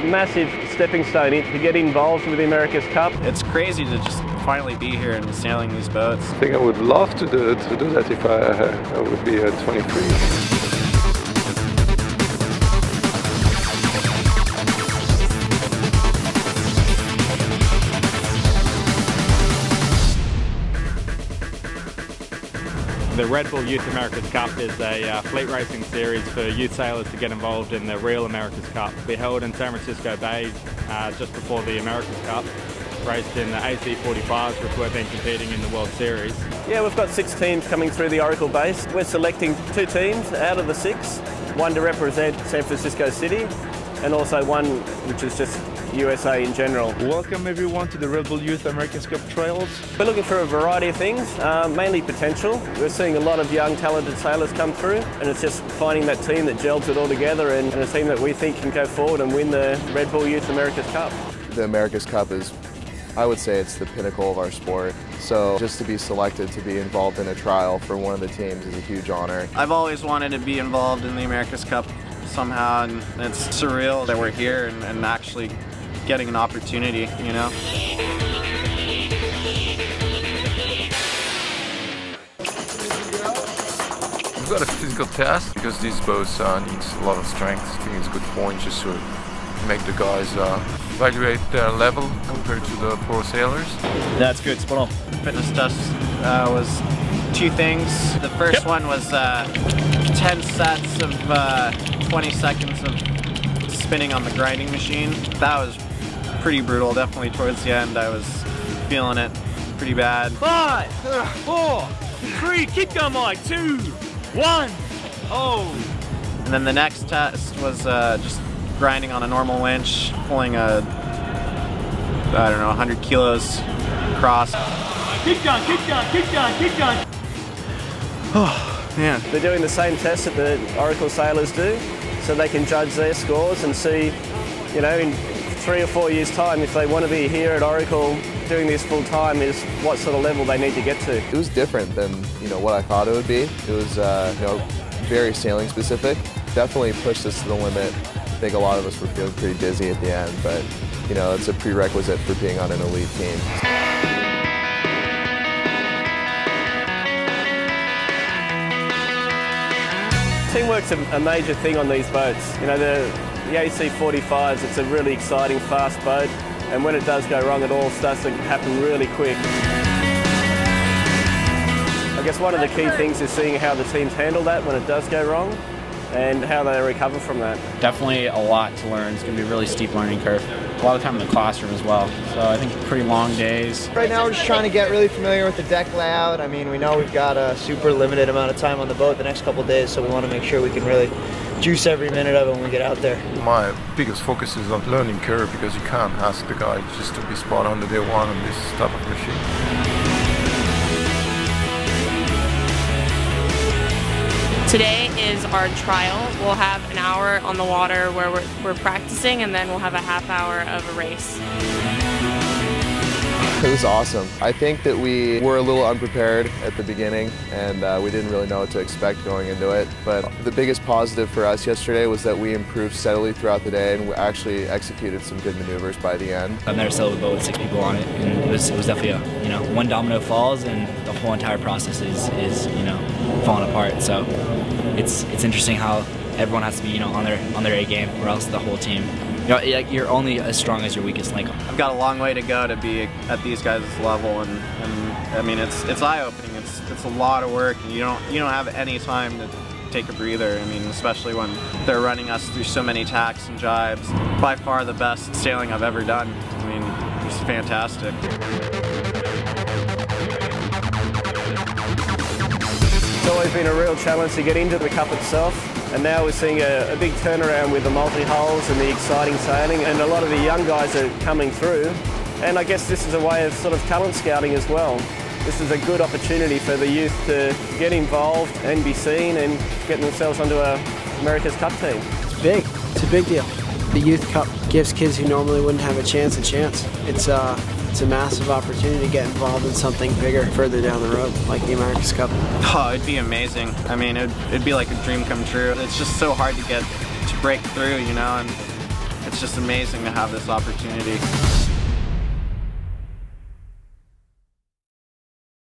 a massive stepping stone to get involved with the America's Cup. It's crazy to just finally be here and sailing these boats. I think I would love to do that if I would be 23. The Red Bull Youth America's Cup is a fleet racing series for youth sailors to get involved in the real America's Cup. It'll be held in San Francisco Bay just before the America's Cup, raced in the AC45s, which we've been competing in the World Series. Yeah, we've got 6 teams coming through the Oracle base. We're selecting 2 teams out of the 6, one to represent San Francisco City and also one which is just USA in general. Welcome everyone to the Red Bull Youth America's Cup Trials. We're looking for a variety of things, mainly potential. We're seeing a lot of young talented sailors come through, and it's just finding that team that gels it all together and a team that we think can go forward and win the Red Bull Youth America's Cup. The America's Cup is, I would say, it's the pinnacle of our sport. So just to be selected to be involved in a trial for one of the teams is a huge honor. I've always wanted to be involved in the America's Cup somehow, and it's surreal that we're here and actually getting an opportunity, you know. We've got a physical test because these boats needs a lot of strength. I think it's a good point just to make the guys evaluate their level compared to the pro sailers. That's good, spot on. Fitness test was 2 things. The first one was 10 sets of 20 seconds of spinning on the grinding machine. That was pretty brutal, definitely towards the end. I was feeling it pretty bad. 5, 4, 3, keep going, Mike. 2, 1, oh. And then the next test was just grinding on a normal winch, pulling I don't know, 100 kilos across. Keep going, keep going, keep going, keep going. Oh, man. They're doing the same test that the Oracle sailors do, so they can judge their scores and see, you know, in 3 or 4 years' time, if they want to be here at Oracle doing this full time, is what sort of level they need to get to. It was different than what I thought it would be. It was very sailing specific. Definitely pushed us to the limit. I think a lot of us were feeling pretty dizzy at the end, but it's a prerequisite for being on an elite team. Teamwork's a major thing on these boats. The AC45s, it's a really exciting, fast boat, and when it does go wrong, it all starts to happen really quick. I guess one of the key things is seeing how the teams handle that when it does go wrong and how they recover from that. Definitely a lot to learn. It's going to be a really steep learning curve. A lot of time in the classroom as well, so I think pretty long days. Right now we're just trying to get really familiar with the deck layout. I mean, we know we've got a super limited amount of time on the boat the next couple of days, so we want to make sure we can really juice every minute of it when we get out there. My biggest focus is on learning curve because you can't ask the guy just to be spot on the day one on this type of machine. Today is our trial. We'll have an hour on the water where we're practicing, and then we'll have a half hour of a race. It was awesome. I think that we were a little unprepared at the beginning, and we didn't really know what to expect going into it. But the biggest positive for us yesterday was that we improved steadily throughout the day, and we actually executed some good maneuvers by the end. I've never sailed a boat with 6 people on it, and it was definitely one domino falls, and the whole entire process is falling apart. So it's interesting how everyone has to be on their A game, or else the whole team. You're only as strong as your weakest link. I've got a long way to go to be at these guys' level, and I mean it's eye-opening. It's a lot of work, and you don't have any time to take a breather. I mean, especially when they're running us through so many tacks and jibes. By far the best sailing I've ever done. I mean, it's fantastic. It's always been a real challenge to get into the Cup itself. And now we're seeing a big turnaround with the multi-hulls and the exciting sailing, and a lot of the young guys are coming through. And I guess this is a way of sort of talent scouting as well. This is a good opportunity for the youth to get involved and be seen and get themselves onto a America's Cup team. It's big. It's a big deal. The Youth Cup gives kids who normally wouldn't have a chance. It's a massive opportunity to get involved in something bigger further down the road, like the America's Cup. Oh, it'd be amazing. I mean, it'd be like a dream come true. It's just so hard to break through, and it's just amazing to have this opportunity.